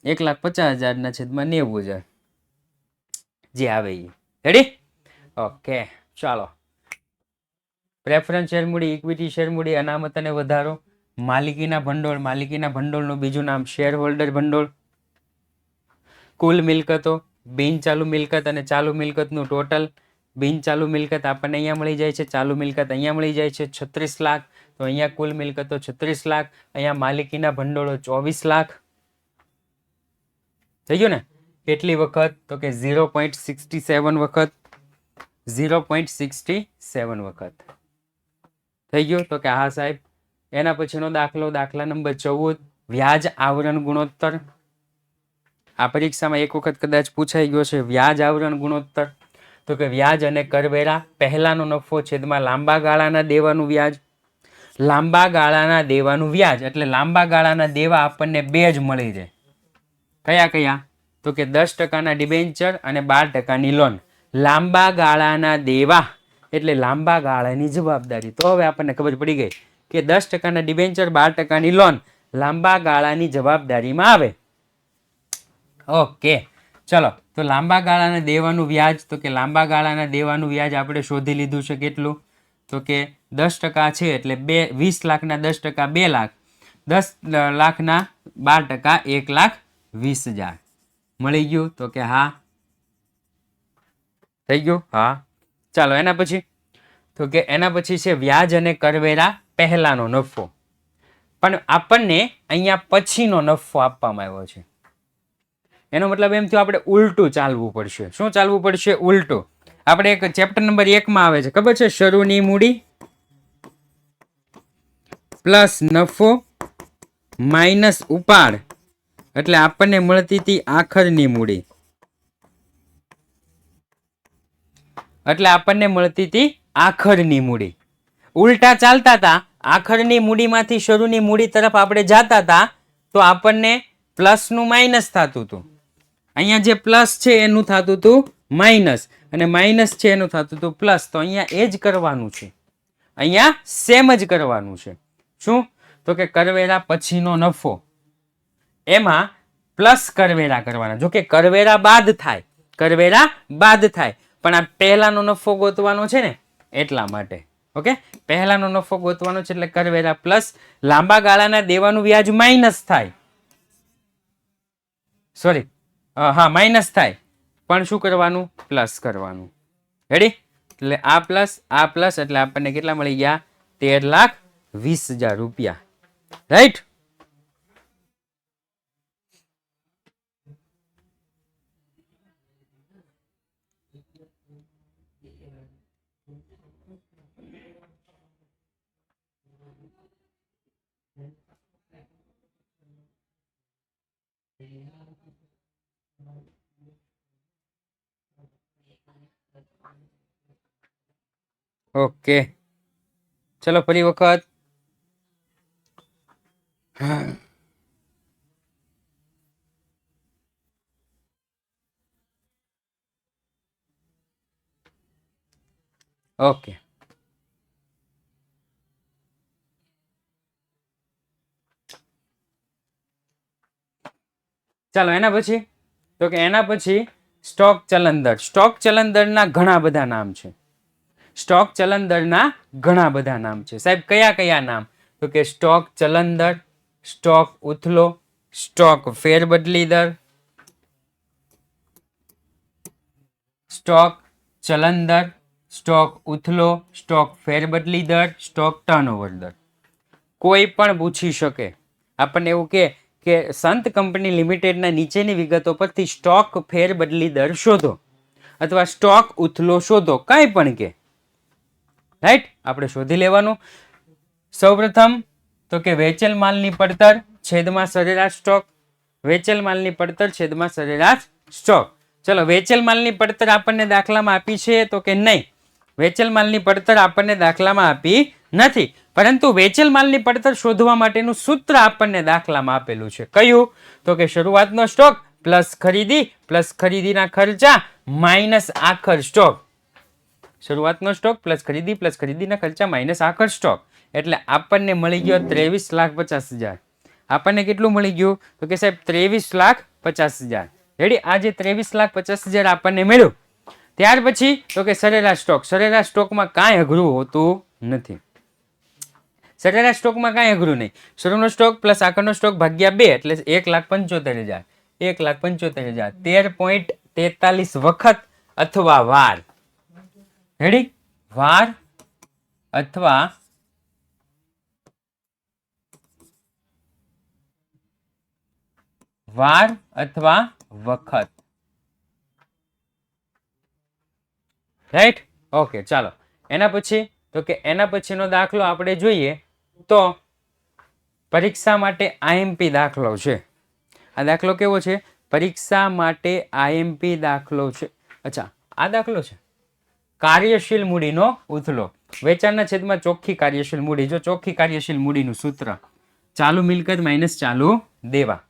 1,50,000 ના છેદમાં 90,000 જે આવે એ. રેડી? ઓકે, ચાલો. પ્રેફરન્સ શેર મૂડી, ઇક્વિટી શેર મૂડી, અનામત અને વધારો, માલિકીના ભંડોળ, માલિકીના ભંડોળનું બીજું નામ શેર હોલ્ડર ભંડોળ, કુલ મિલકતો, બિન ચાલુ મિલકત અને ચાલુ મિલકતનું ટોટલ. બિન ચાલુ મિલકત આપણને અહીંયા મળી જાય છે, ચાલુ મિલકત અહીંયા મળી જાય છે 36 લાખ. તો અહીંયા કુલ મિલકતો 36 લાખ, અહીંયા માલિકીના ભંડોળો 24 લાખ. થઈ ગયું ને? કેટલી વખત? તો કે 0.67 વખત. 0.67 વખત થઈ ગયું. તો કે હા સાહેબ. એના પછીનો દાખલો, દાખલા નંબર 14, વ્યાજ આવરણ ગુણોત્તર. આ પરીક્ષામાં એક વખત કદાચ પૂછાઈ ગયો છે વ્યાજ આવરણ ગુણોત્તર. તો કે વ્યાજ અને કરવેરા, પહેલાનો નફો છેદમાં લાંબા ગાળાના દેવાનું વ્યાજ. લાંબા ગાળાના દેવાનું વ્યાજ એટલે લાંબા ગાળાના દેવા આપણને બે જ મળી રહે. કયા કયા? તો કે 10% ડિબેન્ચર અને 12% લોન. લાંબા ગાળાના દેવા એટલે લાંબા ગાળાની જવાબદારી. તો હવે આપણને ખબર પડી ગઈ કે 10% ડિબેન્ચર, 12% લોન લાંબા ગાળાની જવાબદારીમાં આવે. ઓકે, ચલો. તો લાંબા ગાળાના દેવાનું વ્યાજ, તો કે લાંબા ગાળાના દેવાનું વ્યાજ આપણે શોધી લીધું છે. કેટલું? તો કે 10% છે એટલે 20 લાખના 10% 2 લાખ, 10 લાખના 12% 1,20,000 મળી ગયું. તો કે હા. થઈ ગયું? હા. ચાલો એના પછી, તો કે એના પછી છે વ્યાજ અને કરવેરા, પહેલાનો નફો. પણ આપણને અહીંયા પછીનો નફો આપવામાં આવ્યો છે. એનો મતલબ એમ થયો આપણે ઉલટું ચાલવું પડશે. શું ચાલવું પડશે? ઉલટું. આપણે એક ચેપ્ટર નંબર 1 માં આવે છે, ખબર છે? શરૂની મૂડી પ્લસ નફો માઇનસ ઉપાડ એટલે આપણને મળતી હતી આખરની મૂડી. એટલે આપણને મળતી હતી આખરની મૂડી. ઉલટા ચાલતા હતા. આખરની મૂડીમાંથી શરૂની મૂડી તરફ આપણે જતા હતા તો આપણને પ્લસનું માઇનસ થતું હતું. અહીંયા જે પ્લસ છે એનું થતું હતું માઇનસ, અને માઇનસ છે એનું થતું હતું પ્લસ. તો અહીંયા એ જ કરવાનું છે. અહીંયા સેમ જ કરવાનું છે. શું? તો કે કરવેરા પછીનો નફો, એમાં પ્લસ કરવેરા કરવાના. જો કે કરવેરા બાદ થાય, કરવેરા બાદ થાય, પણ આ પહેલાનો નફો ગોતવાનો છે ને એટલા માટે. ઓકે, પહેલાનો નફો ગોતવાનો છે એટલે કરવેરા પ્લસ લાંબા ગાળાના દેવાનું વ્યાજ માઇનસ થાય. સોરી, હા માઇનસ થાય, પણ શું કરવાનું? પ્લસ કરવાનું. રેડી? એટલે આ પ્લસ એટલે આપણને કેટલા મળી ગયા? 13,20,000 રૂપિયા. રાઈટ? ઓકે, ચલો ફરી વખત. ઓકે, ચાલો એના પછી, તો કે એના પછી સ્ટોક ચલન દર. સ્ટોક ચલન દરના ઘણા બધા નામ છે. સ્ટોક ચલન દરના ઘણા બધા નામ છે સાહેબ. કયા કયા નામ? તો કે સ્ટોક ચલન દર, સ્ટોક ઉથલો, સ્ટોક ફેરબદલી દર, સ્ટોક ચલન દર, સ્ટોક ઉથલો, સ્ટોક ફેરબદલી દર, સ્ટોક ટર્નઓવર દર. કોઈ પણ પૂછી શકે. આપણને એવું કે સંત કંપની લિમિટેડના નીચેની વિગતો પરથી સ્ટોક ફેરબદલી દર શોધો અથવા સ્ટોક ઉથલો શોધો, કાંઈ પણ કે. રાઈટ? આપણે શોધી લેવાનું. સૌપ્રથમ તો કે વેચેલ માલની પડતર છેદમાં સરેરાશ સ્ટોક. વેચેલ માલની પડતર છેદમાં સરેરાશ સ્ટોક. ચલો, વેચેલ માલની પડતર આપણને દાખલામાં આપી છે? તો કે નહીં, વેચેલ માલની પડતર આપણને દાખલામાં આપી નથી. પરંતુ વેચેલ માલની પડતર શોધવા માટેનું સૂત્ર આપણને દાખલામાં આપેલું છે. કયું? તો કે શરૂઆતનો સ્ટોક પ્લસ ખરીદી પ્લસ ખરીદીના ખર્ચા માઇનસ આખર સ્ટોક. શરૂઆતનો સ્ટોક પ્લસ ખરીદીના ખર્ચા માઇનસ આખર સ્ટોક. એટલે આપણને મળી ગયો 23,50,000. આપણને કેટલું મળી ગયું? તો કે સાહેબ 23,50,000. રેડી? આ જે 23,50,000 આપણને મળ્યું, ત્યાર પછી તો કે સરેરાશ સ્ટોક. સરેરાશ સ્ટોકમાં કાંઈ અઘરું હોતું નથી. સરેરાશ સ્ટોકમાં કાંઈ અઘરું નહીં. શરૂનો સ્ટોક પ્લસ આખરનો સ્ટોક ભાગ્યા 2 એટલે 1,75,000. 1,75,000 13.43 વખત અથવા વાર. રેડી? વાર અથવા વાર અથવા વખત. રાઈટ? ઓકે, ચાલો એના પછી તો કે એના પછીનો દાખલો આપણે જોઈએ તો પરીક્ષા માટે આઈએમપી દાખલો છે. આ દાખલો કેવો છે? પરીક્ષા માટે આઈએમપી દાખલો છે. અચ્છા, આ દાખલો છે કાર્યશીલ મૂડીનો ઉથલો. વેચાણના છેદમાં ચોખ્ખી કાર્યશીલ મૂડી. જો ચોખ્ખી કાર્યશીલ મૂડીનું સૂત્ર ચાલુ મિલકત માઇનસ ચાલુ દેવા.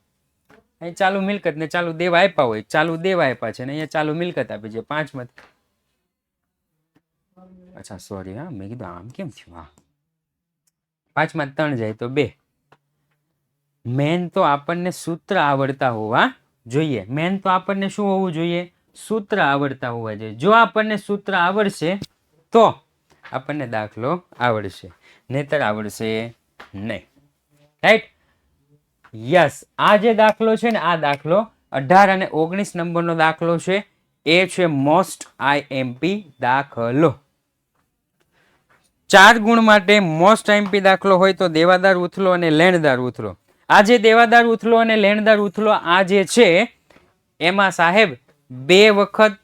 અહીં ચાલુ મિલકત ને ચાલુ દેવા આપ્યા હોય, ચાલુ દેવા આપ્યા છે ને અહીંયા ચાલુ મિલકત આપી છે 5 માંથી. અચ્છા સોરી, હા મેં કીધું આમ કેમ થયું? હા, 5 માં 3 જાય તો 2. મેન તો આપણને સૂત્ર આવડતા હોવા જોઈએ. મેન તો આપણને શું હોવું જોઈએ? સૂત્ર આવડતા હોવા જોઈએ. જો આપણને સૂત્ર આવડશે તો આપણને દાખલો આવડશે, નહીતર આવડશે નહીં. રાઈટ? યસ, આ જે દાખલો છે ને, આ દાખલો 18 અને 19 નંબરનો દાખલો છે. એ છે મોસ્ટ આઈએમપી દાખલો. 4 ગુણ માટે મોસ્ટ આઈએમપી દાખલો હોય તો દેવાદાર ઉથલો અને લેણદાર ઉથલો. આ જે દેવાદાર ઉથલો અને લેણદાર ઉથલો આ જે છે એમાં સાહેબ 2 વખત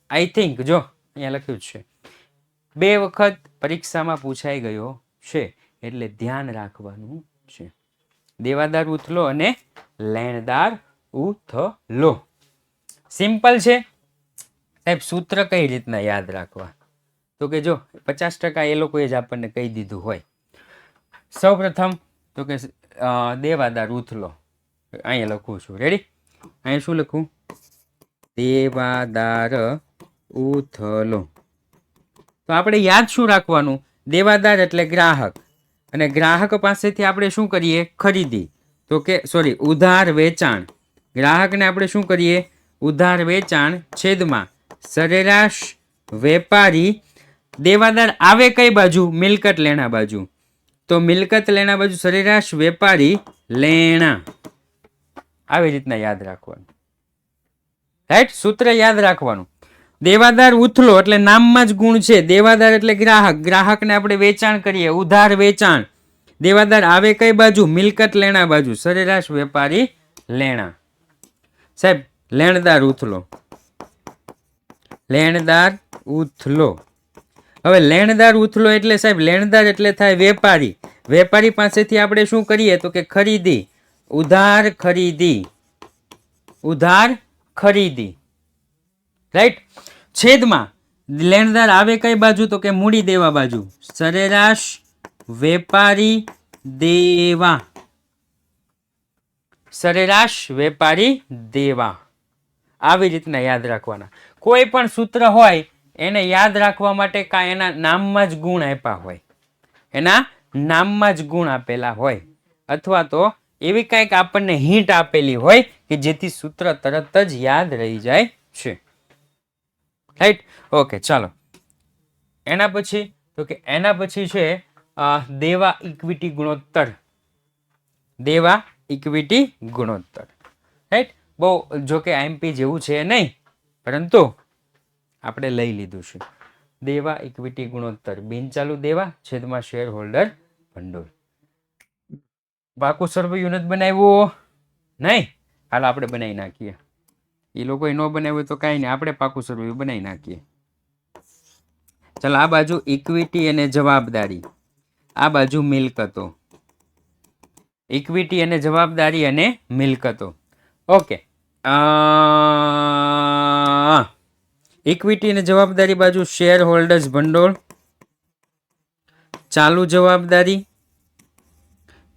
આઈ થિંક, જો અહીંયા લખ્યું છે 2 વખત પરીક્ષામાં પૂછાઈ ગયો છે, એટલે ધ્યાન રાખવાનું છે. દેવાદાર ઉથલો અને લેણદાર ઉથલો. સિમ્પલ છે સાહેબ. સૂત્ર કઈ રીતના યાદ રાખવા? તો કે જો 50% એ લોકોએ જ આપણને કહી દીધું હોય. સૌ પ્રથમ તો કે દેવાદાર ઉથલો અહીંયા લખું છું. રેડી? અહીંયા શું લખું? દેવાદાર ઉથલો. તો આપણે યાદ શું રાખવાનું? દેવાદાર એટલે ગ્રાહક, અને ગ્રાહક પાસેથી આપણે શું કરીએ? ખરીદી. તો કે સોરી, ઉધાર વેચાણ. ગ્રાહકને આપણે શું કરીએ? ઉધાર વેચાણ છેદમાં સરેરાશ વેપારી. દેવાદાર આવે કઈ બાજુ? મિલકત લેણા બાજુ. તો મિલકત લેણા બાજુ સરેરાશ વેપારી લેણા. આવી રીતના યાદ રાખવાનું. રાઈટ? સૂત્ર યાદ રાખવાનું. દેવાદાર ઉથલો એટલે નામમાં જ ગુણ છે. દેવાદાર એટલે ગ્રાહક. ગ્રાહકને આપણે વેચાણ કરીએ, ઉધાર વેચાણ. દેવાદાર આવે કઈ બાજુ? મિલકત લેણા બાજુ. સરેરાશ વેપારી લેણા. સાહેબ લેણદાર ઉથલો. લેણદાર ઉથલો. હવે લેણદાર ઉથલો એટલે સાહેબ લેણદાર એટલે થાય વેપારી. વેપારી પાસેથી આપણે શું કરીએ? તો કે ખરીદી. ઉધાર ખરીદી. ઉધાર ખરીદી. રાઈટ? છેદમાં લેણદાર આવે કઈ બાજુ? તો કે મૂડી દેવા બાજુ. સરેરાશ વેપારી દેવા. સરેરાશ વેપારી દેવા. આવી રીતના યાદ રાખવાના. કોઈ પણ સૂત્ર હોય એને યાદ રાખવા માટે કાંઈ એના નામમાં જ ગુણ આપ્યા હોય, એના નામમાં જ ગુણ આપેલા હોય, અથવા તો એવી કંઈક આપણને હિન્ટ આપેલી હોય કે જેથી સૂત્ર તરત જ યાદ રહી જાય છે. રાઈટ? ઓકે, ચાલો એના પછી તો કે એના પછી છે દેવા ઇક્વિટી ગુણોત્તર. દેવા ઇક્વિટી ગુણોત્તર. રાઈટ? બહુ જોકે આઈએમપી જેવું છે નહીં, પરંતુ આપણે લઈ લીધું છે. દેવા ઇક્વિટી ગુણોત્તર. બિનચાલુ દેવા છેદમાં શેર હોલ્ડર ભંડોળ. પાકું સર્વે યુનિટ બનાવ્યું નહીં? હાલ આપણે બનાવી નાખીએ. એ લોકોએ ન બનાવ્યું તો કાંઈ નહીં, આપણે પાકું સર્વે બનાવી નાખીએ. ચાલો, આ બાજુ ઇક્વિટી અને જવાબદારી, આ બાજુ મિલકતો. ઇક્વિટી અને જવાબદારી અને મિલકતો. ઓકે, ઇક્વિટી અને જવાબદારી બાજુ શેર હોલ્ડર્સ ભંડોળ, ચાલુ જવાબદારી,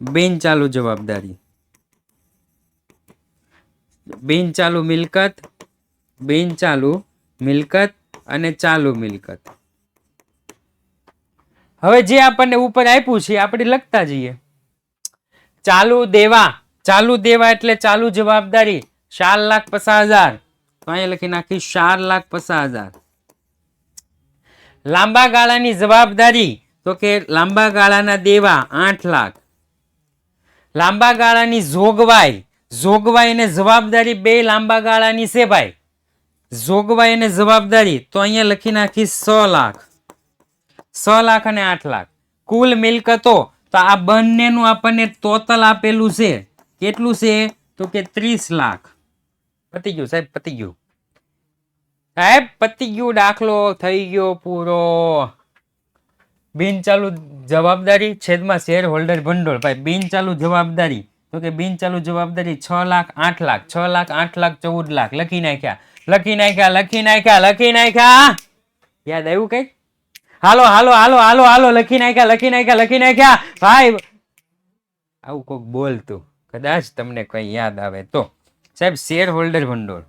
બિન ચાલુ જવાબદારી, બિન ચાલુ મિલકત, બિન ચાલુ મિલકત અને ચાલુ મિલકત. હવે જે આપણને ઉપર આપ્યું છે આપણે લખતા જઈએ. ચાલુ દેવા. ચાલુ દેવા એટલે ચાલુ જવાબદારી 4,50,000. તો અહીંયા લખી નાખી 4,50,000. લાંબા ગાળાની જવાબદારી તો કે લાંબા ગાળાના દેવા 8 લાખ. લાંબા ગાળાની જોગવાઈ. જોગવાઈ અને જવાબદારી બે લાંબા ગાળાની છે ભાઈ. જોગવાઈ અને જવાબદારી તો અહીંયા લખી નાખી 6 લાખ. 6 લાખ અને 8 લાખ. કુલ મિલકતો તો આ બંનેનું આપણને ટોટલ આપેલું છે. કેટલું છે? તો કે 30 લાખ. પતી ગયું સાહેબ, પતી ગયું સાહેબ, પતી ગયું. દાખલો થઈ ગયો પૂરો. બિન ચાલુ જવાબદારી છેદમાં શેર હોલ્ડર ભંડોળ. ભાઈ બિન ચાલુ જવાબદારી, તો કે બિન ચાલુ જવાબદારી 6 લાખ 8 લાખ, 6 લાખ 8 લાખ 14 લાખ. લખી નાખ્યા, લખી નાખ્યા, લખી નાખ્યા, લખી નાખ્યા. યાદ આવ્યું કઈ? હાલો હાલો હાલો હાલો હાલો, લખી નાખ્યા, લખી નાખ્યા, લખી નાખ્યા. ભાઈ આવું કોક બોલતું, કદાચ તમને કઈ યાદ આવે તો. સાહેબ શેર હોલ્ડર ભંડોળ,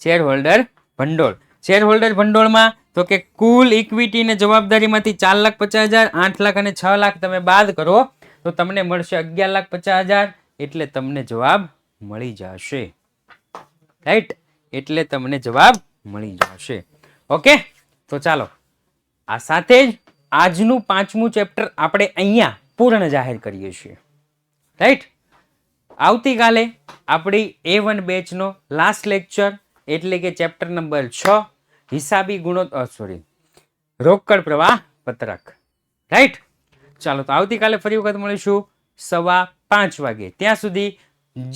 શેર હોલ્ડર ભંડોળ, શેર હોલ્ડર ભંડોળમાં તો કે કુલ ઇક્વિટી ને જવાબદારીમાંથી 4,50,000, 8 લાખ અને 6 લાખ તમે બાદ કરો તો તમને મળશે 11,50,000. એટલે તમને જવાબ મળી જશે. રાઈટ, એટલે તમને જવાબ મળી જશે. ઓકે, તો ચાલો આ સાથે જ આજનું 5મું ચેપ્ટર આપણે અહીંયા પૂર્ણ જાહેર કરીએ છીએ. રાઈટ, આવતીકાલે આપણી A1 બેચનો લાસ્ટ લેક્ચર એટલે કે ચેપ્ટર નંબર 6 હિસાબી રોકડ પ્રવાહ પત્રક. રાઈટ, ચાલો તો આવતીકાલે ફરી વખત મળીશું 5:15 વાગે. ત્યાં સુધી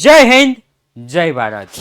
જય હિન્દ, જય ભારત.